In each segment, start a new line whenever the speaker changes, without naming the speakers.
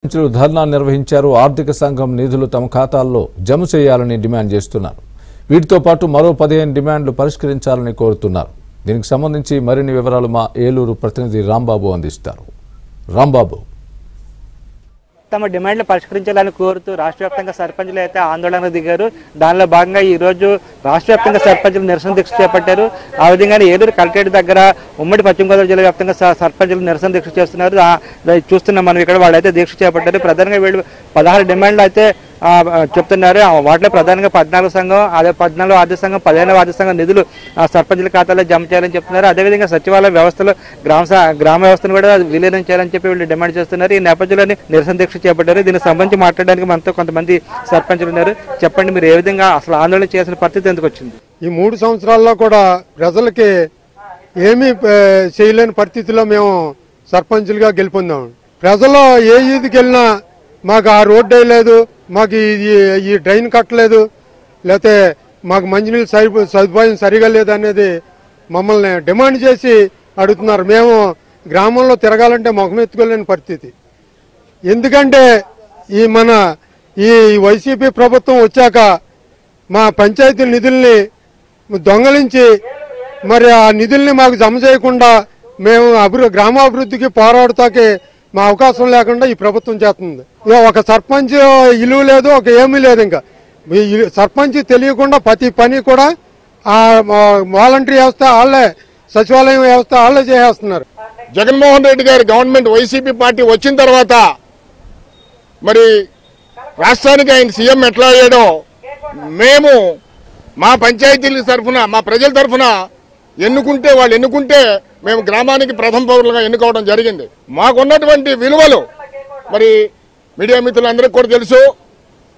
ధర్నా నిర్వహించారు. ఆర్థిక సంఘం నిధులు తమ ఖాతాల్లో జమ చేయాలని డిమాండ్ చేస్తున్నారు. వీటితో పాటు మరో 15 డిమాండ్లు పరిష్కరించాలని కోరుతున్నారు. దీనికి సంబంధించి మరిన్ని వివరాలు మా ఏలూరు ప్రతినిధి రాంబాబు అందిస్తారు. రాంబాబు,
తమ డిమాండ్లు పరిష్కరించాలని కోరుతూ రాష్ట్ర వ్యాప్తంగా సర్పంచులు అయితే ఆందోళన దిగారు. దానిలో భాగంగా ఈ రోజు రాష్ట్ర వ్యాప్తంగా సర్పంచులు నిరసన దీక్ష చేపట్టారు. ఆ విధంగానే ఏలూరు కలెక్టరేట్ దగ్గర ఉమ్మడి పశ్చిమ గోదావరి జిల్లా వ్యాప్తంగా సర్పంచులు నిరసన దీక్ష చేస్తున్నారు. చూస్తున్నాం మనం ఇక్కడ వాళ్ళైతే దీక్ష చేపట్టారు. ప్రధానంగా వీళ్ళు 16 డిమాండ్లు అయితే చెప్తున్నారు. వాటిలో ప్రధానంగా 14 సంఘం, అదే 14 ఆర్థిక సంఘం, 15 ఆర్థిక సంఘం నిధులు సర్పంచుల ఖాతాలో జమ చేయాలని చెప్తున్నారు. అదేవిధంగా సచివాలయ వ్యవస్థలో గ్రామ వ్యవస్థను కూడా విలీనం చేయాలని చెప్పి వీళ్ళు డిమాండ్ చేస్తున్నారు. ఈ నేపథ్యంలోనే నిరసన దీక్ష చేపట్టారు. దీనికి సంబంధించి మాట్లాడడానికి మనతో కొంతమంది సర్పంచులు ఉన్నారు. చెప్పండి, మీరు ఏ విధంగా అసలు ఆందోళన చేసిన పరిస్థితి ఎందుకు వచ్చింది?
ఈ 3 సంవత్సరాల్లో కూడా ప్రజలకి ఏమీ చేయలేని పరిస్థితిలో మేము సర్పంచులుగా గెలుపొందాం. ప్రజలు ఏ ఈదికి వెళ్ళినా మాకు ఆ రోడ్డు వేయలేదు, మాకు ఈ డ్రైన్ కట్టలేదు, లేకపోతే మాకు మంచినీళ్ళు సదుపాయం సరిగా లేదు అనేది మమ్మల్ని డిమాండ్ చేసి అడుగుతున్నారు. మేము గ్రామంలో తిరగాలంటే ముఖం ఎత్తుకోలేని పరిస్థితి. ఎందుకంటే ఈ వైసీపీ ప్రభుత్వం వచ్చాక మా పంచాయతీ నిధుల్ని దొంగలించి మరి ఆ నిధుల్ని మాకు జమ చేయకుండా మేము గ్రామాభివృద్ధికి పోరాడతాకి మా అవకాశం లేకుండా ఈ ప్రభుత్వం చేస్తుంది. ఒక సర్పంచ్ ఇలువ లేదు, ఒక ఏమీ లేదు. ఇంకా సర్పంచ్ తెలియకుండా ప్రతి పని కూడా ఆ వాలంటరీ వ్యవస్థ వాళ్ళే, సచివాలయం వ్యవస్థ వాళ్ళే చేసేస్తున్నారు.
జగన్మోహన్ రెడ్డి గారి గవర్నమెంట్ వైసీపీ పార్టీ వచ్చిన తర్వాత మరి రాష్ట్రానికి ఆయన సీఎం ఎట్లా అయ్యాడో మేము మా పంచాయతీల తరఫున, మా ప్రజల తరఫున వాళ్ళు ఎన్నుకుంటే మేము గ్రామానికి ప్రథమ పౌరులుగా ఎన్నుకోవడం జరిగింది. మాకున్నటువంటి విలువలు మరి మీడియా మిత్రులందరికీ కూడా తెలుసు.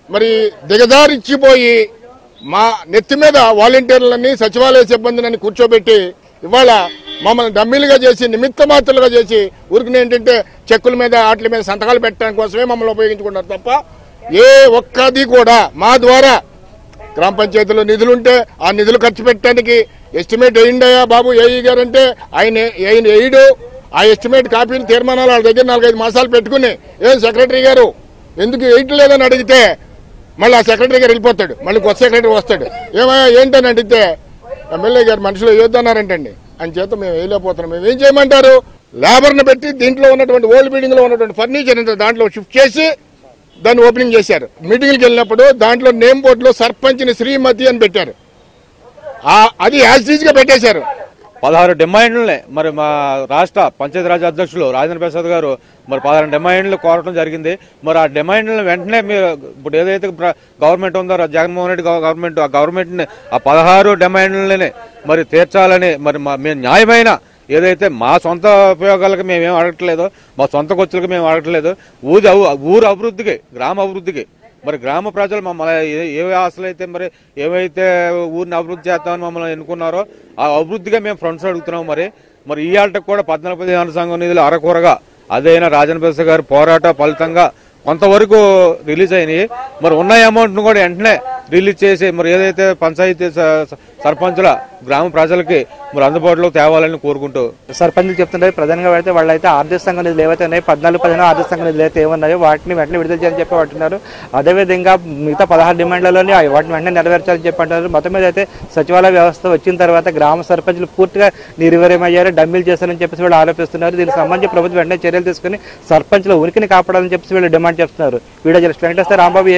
మరి దిగజారిచ్చిపోయి మా నెత్తి మీద వాలంటీర్లని, సచివాలయ సిబ్బందిని కూర్చోబెట్టి ఇవాళ మమ్మల్ని డమ్మీలుగా చేసి, నిమిత్త మాత్రులుగా చేసి, ఊరికి ఏంటంటే చెక్కుల మీద వాటి మీద సంతకాలు పెట్టడానికి కోసమే మమ్మల్ని ఉపయోగించుకుంటారు తప్ప ఏ ఒక్కది కూడా మా ద్వారా గ్రామ పంచాయతీలో నిధులుంటే ఆ నిధులు ఖర్చు పెట్టడానికి ఎస్టిమేట్ వేయండియా బాబు ఏఈ గారు అంటే ఆయన వేయడు. ఆ ఎస్టిమేట్ కాపీలు, తీర్మానాలు వాళ్ళ దగ్గర 4-5 మాసాలు పెట్టుకుని సెక్రటరీ గారు ఎందుకు వేయట్లేదని అడిగితే మళ్ళీ ఆ సెక్రటరీ గారు వెళ్ళిపోతాడు, మళ్ళీ కొత్త సెక్రటరీ వస్తాడు. ఏమయ్యా ఏంటని అడిగితే ఎమ్మెల్యే గారు మనుషులు వేయొద్దన్నారంటండి, అని చేత మేము వేయలేకపోతున్నాం. మేము ఏం చేయమంటారు? లేబర్ని పెట్టి దీంట్లో ఉన్నటువంటి ఓల్డ్ బిల్డింగ్ లో ఉన్నటువంటి ఫర్నిచర్ దాంట్లో షిఫ్ట్ చేసి దాన్ని ఓపెనింగ్ చేశారు. మీటింగ్కి వెళ్ళినప్పుడు దాంట్లో నేమ్ బోర్డులో సర్పంచ్ని శ్రీమతి అని పెట్టారు. అది యాజ్ గా పెట్టేశారు.
16 డిమాండ్లనే మరి మా రాష్ట్ర పంచాయతీరాజ్ అధ్యక్షులు రాజేంద్ర ప్రసాద్ గారు మరి 16 డిమాండ్లు కోరటం జరిగింది. మరి ఆ డిమాండ్లను వెంటనే మీరు ఇప్పుడు ఏదైతే గవర్నమెంట్ ఉందో జగన్మోహన్ రెడ్డి గవర్నమెంట్, ఆ గవర్నమెంట్ని ఆ 16 డిమాండ్లని మరి తీర్చాలని, మరి మేము న్యాయమైన ఏదైతే మా సొంత ఉపయోగాలకు మేమేం అడగట్లేదో, మా సొంత ఖర్చులకు మేము అడగట్లేదు, ఊరు అభివృద్ధికి, గ్రామ అభివృద్ధికి, మరి గ్రామ ప్రజలు మమ్మల్ని ఏ ఆశలు అయితే మరి ఏవైతే ఊరిని అభివృద్ధి చేస్తామని మమ్మల్ని ఎన్నుకున్నారో ఆ అభివృద్ధిగా మేము ఫ్రంట్స్ అడుగుతున్నాం. మరి ఈ ఆటకు కూడా 14 సంఘం నిధులు అరకొరగా అదైనా రాజేంద్ర ప్రసాద్ గారి పోరాట ఫలితంగా కొంతవరకు రిలీజ్ అయినాయి. మరి ఉన్న అమౌంట్ను కూడా వెంటనే రిలీజ్ చేసి మరి ఏదైతే పంచాయతీ సర్పంచుల గ్రామ ప్రజలకి మరి అందుబాటులో తేవాలని కోరుకుంటూ
సర్పంచులు చెప్తున్నారు. ప్రధానంగా అయితే వాళ్ళైతే ఆర్థిక సంఘం నిధులు ఏవైతే ఉన్నాయో 14-15 ఆర్థిక సంఘం నిధులు అయితే ఏమన్నాయో వాటిని వెంటనే విడుదల చేయాలని చెప్పి అంటున్నారు. అదేవిధంగా మిగతా 16 డిమాండ్లలోని వాటిని వెంటనే నెరవేర్చాలని చెప్పి అంటున్నారు. మొత్తం మీద అయితే సచివాలయ వ్యవస్థ వచ్చిన తర్వాత గ్రామ సర్పంచులు పూర్తిగా నిర్వీర్యమయ్యారు, డమ్మీలు చేశారని చెప్పేసి వీళ్ళు ఆరోపిస్తున్నారు. దీనికి సంబంధించి ప్రభుత్వం వెంటనే చర్యలు తీసుకుని సర్పంచుల ఉనికిని కాపాడాలని చెప్పేసి వీళ్ళు డిమాండ్ చేస్తున్నారు. Video journalist Venkateswara Rambabu.